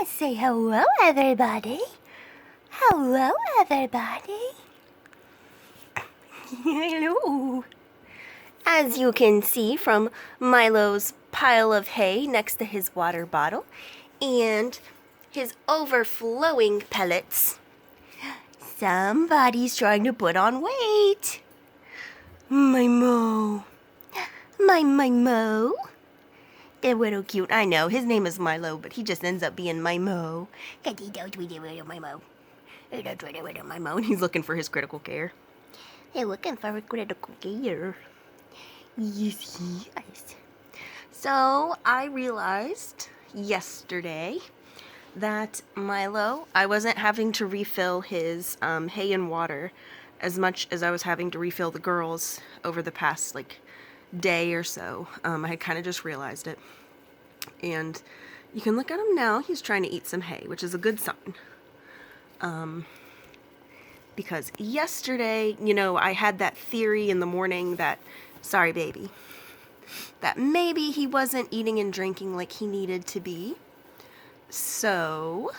Say hello, everybody. Hello, everybody. Hello. As you can see from Milo's pile of hay next to his water bottle and his overflowing pellets, somebody's trying to put on weight. My Mo. My Mo. They're little cute. I know. His name is Milo, but he just ends up being my Mo. Cause he don't tweet it with my Mo. He don't tweet it with my Mo. And he's looking for his critical care. He's looking for a critical care. Yes, he is. So I realized yesterday that Milo, I wasn't having to refill his hay and water as much as I was having to refill the girls over the past day or so. I had kind of just realized it. And you can look at him now. He's trying to eat some hay, which is a good sign. Because yesterday, I had that theory in the morning that, sorry baby, that maybe he wasn't eating and drinking like he needed to be. So,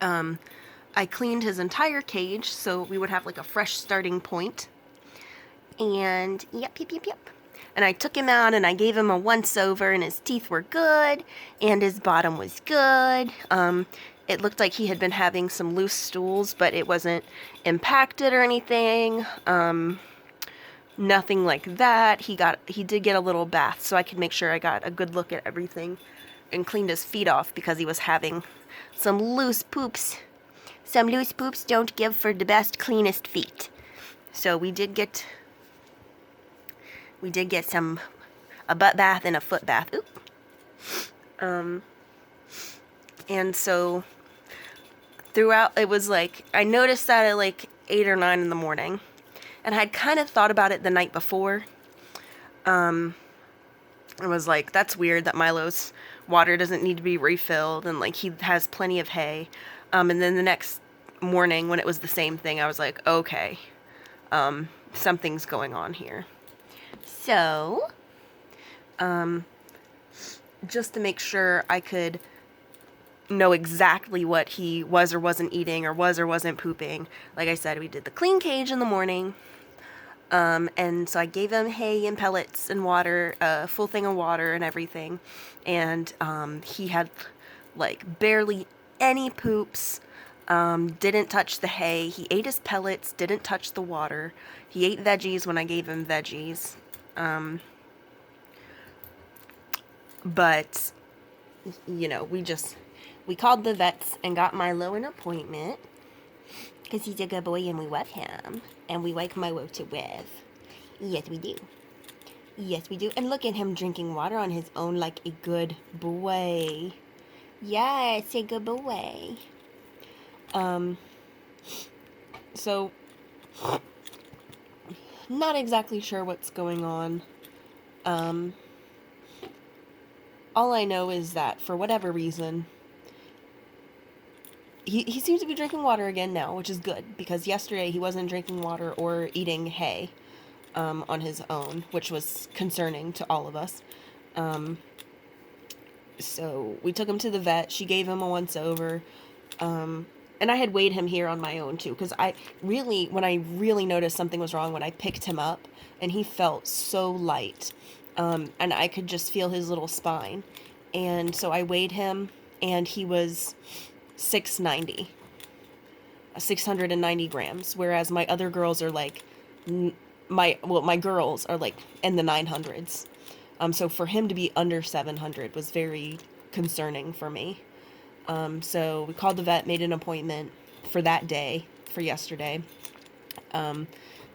I cleaned his entire cage so we would have a fresh starting point. And yep. And I took him out and I gave him a once over, and his teeth were good and his bottom was good. It looked like he had been having some loose stools, but it wasn't impacted or anything. Nothing like that. He did get a little bath, so I could make sure I got a good look at everything and cleaned his feet off because he was having some loose poops. Some loose poops don't give for the best, cleanest feet. So we did get a butt bath and a foot bath. Oop. And so throughout, it was I noticed that at 8 or 9 in the morning, and I'd kind of thought about it the night before. I was like, that's weird that Milo's water doesn't need to be refilled, and he has plenty of hay. And then the next morning when it was the same thing, I was like, okay, something's going on here. So, just to make sure I could know exactly what he was or wasn't eating, or was or wasn't pooping, like I said, we did the clean cage in the morning. And so I gave him hay and pellets and water, a full thing of water and everything. And he had barely any poops. Didn't touch the hay. He ate his pellets, didn't touch the water. He ate veggies when I gave him veggies. But, we called the vets and got Milo an appointment. Because he's a good boy and we love him. And we like Milo to live. Yes, we do. Yes, we do. And look at him drinking water on his own like a good boy. Yes, a good boy. So, not exactly sure what's going on. All I know is that for whatever reason, he seems to be drinking water again now, which is good, because yesterday he wasn't drinking water or eating hay on his own, which was concerning to all of us. So we took him to the vet. She gave him a once over. And I had weighed him here on my own too, because when I really noticed something was wrong, when I picked him up, and he felt so light, and I could just feel his little spine. And so I weighed him, and he was 690 grams, whereas my other girls are my girls are in the 900s. So for him to be under 700 was very concerning for me. So we called the vet, made an appointment for that day, for yesterday.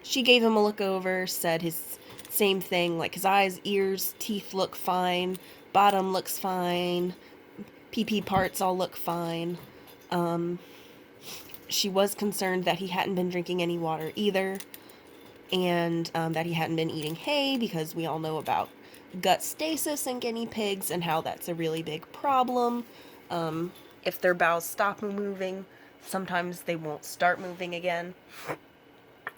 She gave him a look over, said his same thing, his eyes, ears, teeth look fine, bottom looks fine, pee-pee parts all look fine. She was concerned that he hadn't been drinking any water either, and that he hadn't been eating hay, because we all know about gut stasis in guinea pigs and how that's a really big problem. If their bowels stop moving, sometimes they won't start moving again.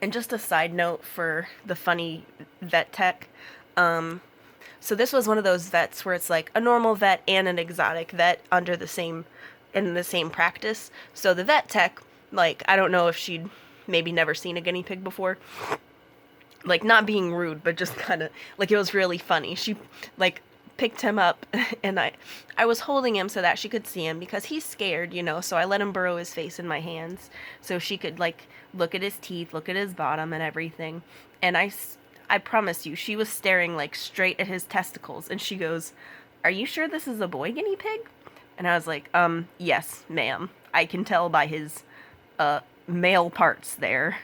And just a side note for the funny vet tech, So this was one of those vets where it's like a normal vet and an exotic vet under the same in the same practice. So the vet tech, like, I don't know if she'd maybe never seen a guinea pig before. Like, not being rude, but just kind of like, it was really funny. She like picked him up and I was holding him so that she could see him because he's scared, you know, so I let him burrow his face in my hands so she could like look at his teeth, look at his bottom and everything. And I promise you, she was staring like straight at his testicles and she goes, "Are you sure this is a boy guinea pig?" And I was like, yes, ma'am. I can tell by his male parts there.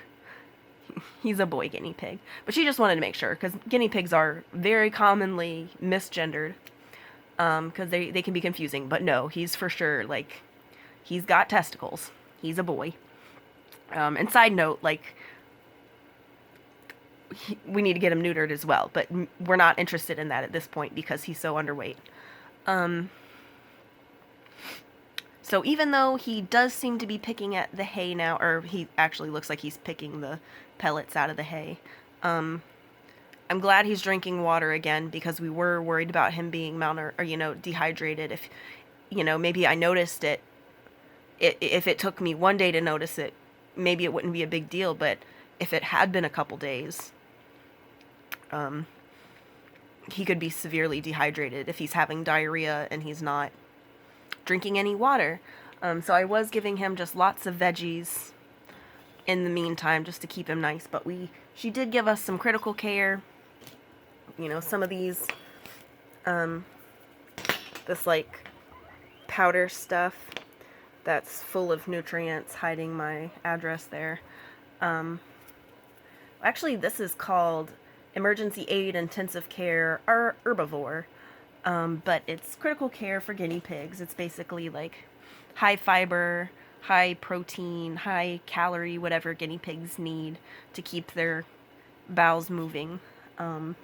He's a boy guinea pig. But she just wanted to make sure, because guinea pigs are very commonly misgendered, because they can be confusing. But no, he's for sure, like, he's got testicles. He's a boy. And side note, like, we need to get him neutered as well, but we're not interested in that at this point because he's so underweight. So even though he does seem to be picking at the hay now, or he actually looks like he's picking the pellets out of the hay, I'm glad he's drinking water again because we were worried about him being dehydrated. If, maybe I noticed it, if it took me one day to notice it, maybe it wouldn't be a big deal, but if it had been a couple days, he could be severely dehydrated if he's having diarrhea and he's not drinking any water. So I was giving him just lots of veggies in the meantime just to keep him nice, but she did give us some critical care. Some of these this like powder stuff that's full of nutrients, hiding my address there. Actually, this is called Emergency Aid Intensive Care or Herbivore. But it's critical care for guinea pigs. It's basically like high fiber, high protein, high calorie, whatever guinea pigs need to keep their bowels moving. And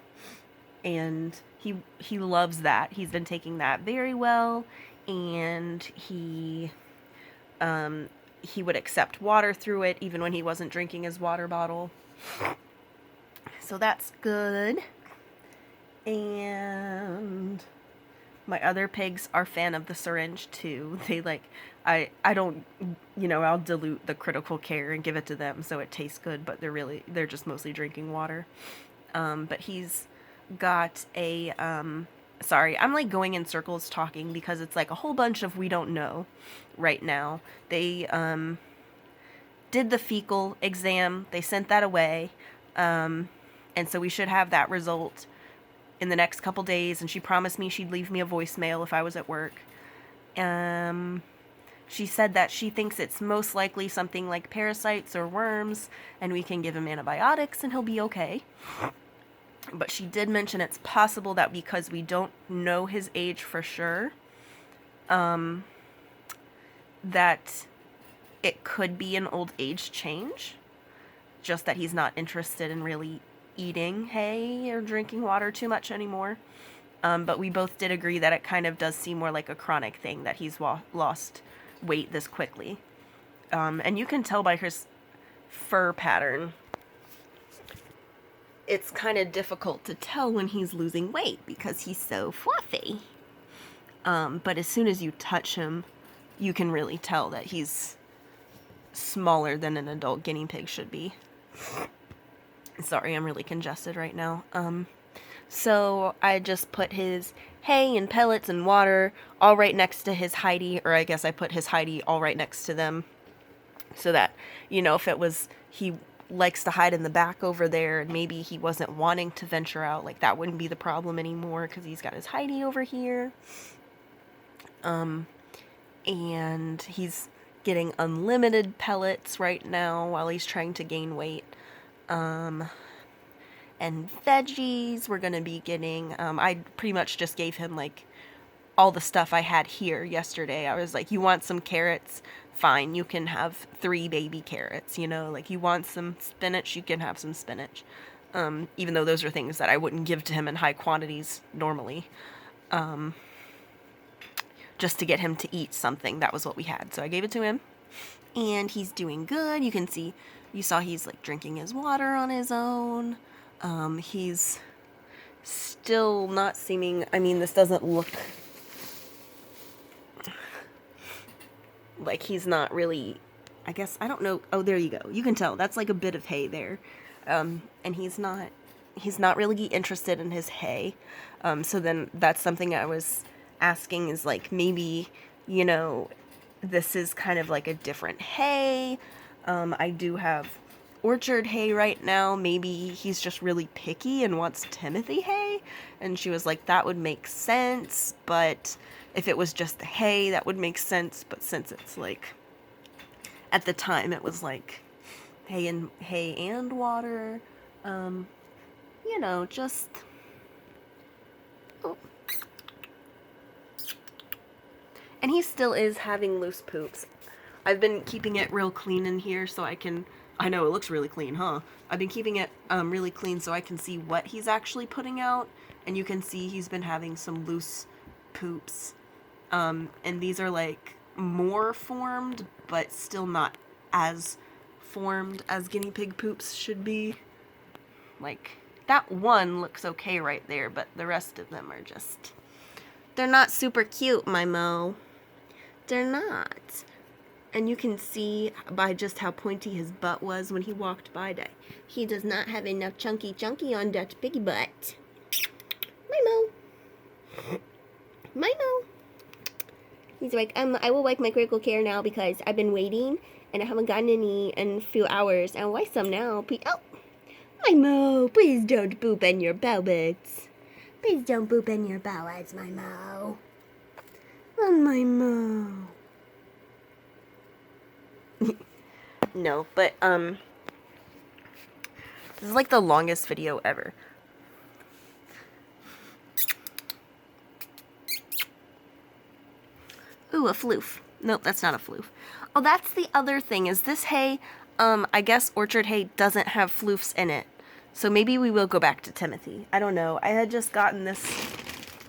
he loves that. He's been taking that very well, and he would accept water through it even when he wasn't drinking his water bottle. So that's good. And my other pigs are fan of the syringe too. They like, I don't, I'll dilute the critical care and give it to them so it tastes good, but they're just mostly drinking water. But he's got a, sorry, I'm like going in circles talking because it's like a whole bunch of we don't know right now. They, did the fecal exam. They sent that away. And so we should have that result in the next couple days, and she promised me she'd leave me a voicemail if I was at work. She said that she thinks it's most likely something like parasites or worms, and we can give him antibiotics and he'll be okay. But she did mention it's possible that because we don't know his age for sure, that it could be an old age change, just that he's not interested in really eating hay or drinking water too much anymore. But we both did agree that it kind of does seem more like a chronic thing that he's lost weight this quickly. And you can tell by his fur pattern. It's kind of difficult to tell when he's losing weight because he's so fluffy. But as soon as you touch him, you can really tell that he's smaller than an adult guinea pig should be. Sorry, I'm really congested right now. So I just put his hay and pellets and water all right next to his hidey, or I guess I put his hidey all right next to them so that, if it was, he likes to hide in the back over there and maybe he wasn't wanting to venture out, like that wouldn't be the problem anymore because he's got his hidey over here. And he's getting unlimited pellets right now while he's trying to gain weight. And veggies we're going to be getting. I pretty much just gave him like all the stuff I had here yesterday. I was like, you want some carrots? Fine, you can have 3 baby carrots, like you want some spinach, you can have some spinach. Even though those are things that I wouldn't give to him in high quantities normally. Just to get him to eat something. That was what we had. So I gave it to him. And he's doing good. You saw he's like drinking his water on his own. He's still not seeming, I mean, this doesn't look like he's not really, I guess, I don't know. Oh, there you go. You can tell. That's like a bit of hay there. And he's not really interested in his hay. So then that's something I was asking is like, maybe, you know, this is kind of like a different hay. I do have orchard hay right now. Maybe he's just really picky and wants Timothy hay. And she was like, that would make sense, but if it was just the hay, that would make sense. But since it's like, at the time it was like hay and water, you know, just, oh. And he still is having loose poops. I've been keeping it real clean in here so I know it looks really clean, huh? I've been keeping it really clean so I can see what he's actually putting out, and you can see he's been having some loose poops. And these are like more formed, but still not as formed as guinea pig poops should be. Like, that one looks okay right there, but the rest of them are just, they're not super cute, my Mo. They're not. And you can see by just how pointy his butt was when he walked by that he does not have enough chunky on that piggy butt. My Mo. My Mo. He's like, I will wipe my critical care now because I've been waiting and I haven't gotten any in a few hours. I'll wipe some now. Oh, my Mo, please don't poop in your bowels. Please don't poop in your bowels, my Mo. Oh, my Mo. No, but, this is like the longest video ever. Ooh, a floof. Nope, that's not a floof. Oh, that's the other thing, is this hay, I guess orchard hay doesn't have floofs in it. So maybe we will go back to Timothy. I don't know. I had just gotten this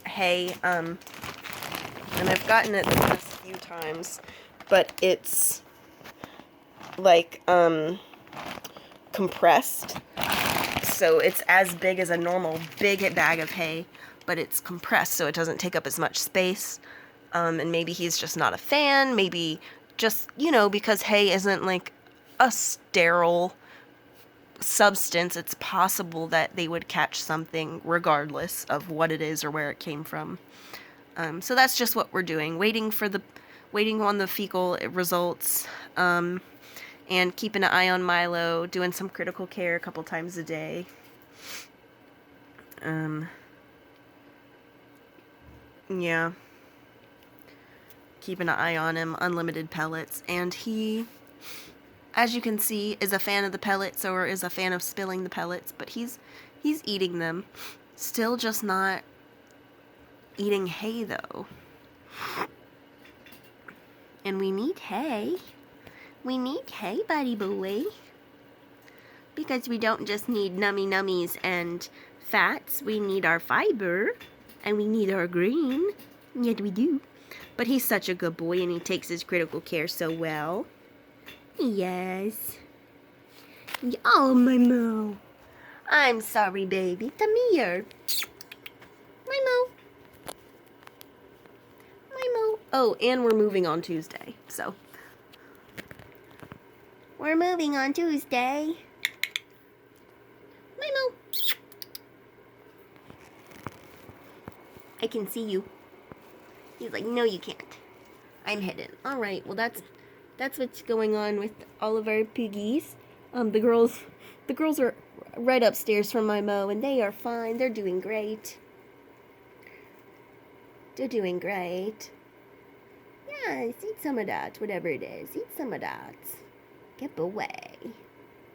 hay, and I've gotten it the past few times, but it's, like, compressed. So it's as big as a normal big bag of hay, but it's compressed so it doesn't take up as much space. And maybe he's just not a fan, maybe just, you know, because hay isn't like a sterile substance, it's possible that they would catch something regardless of what it is or where it came from. So that's just what we're doing, waiting on the fecal results, and keeping an eye on Milo, doing some critical care a couple times a day. Yeah. Keeping an eye on him, unlimited pellets, and he, as you can see, is a fan of the pellets or is a fan of spilling the pellets, but he's eating them. Still just not eating hay, though. And we need hay. We need hay, buddy boy. Because we don't just need nummies and fats. We need our fiber. And we need our green. Yet we do. But he's such a good boy and he takes his critical care so well. Yes. Oh, my Mo. I'm sorry, baby. Come here. My Mo. My Mo. Oh, and we're moving on Tuesday, so. We're moving on Tuesday. My Mo. I can see you. He's like, no, you can't. I'm hidden. All right. Well, that's what's going on with all of our piggies. The girls are right upstairs from my Mo, and they are fine. They're doing great. They're doing great. Yes, eat some of that, whatever it is. Eat some of that. Get away.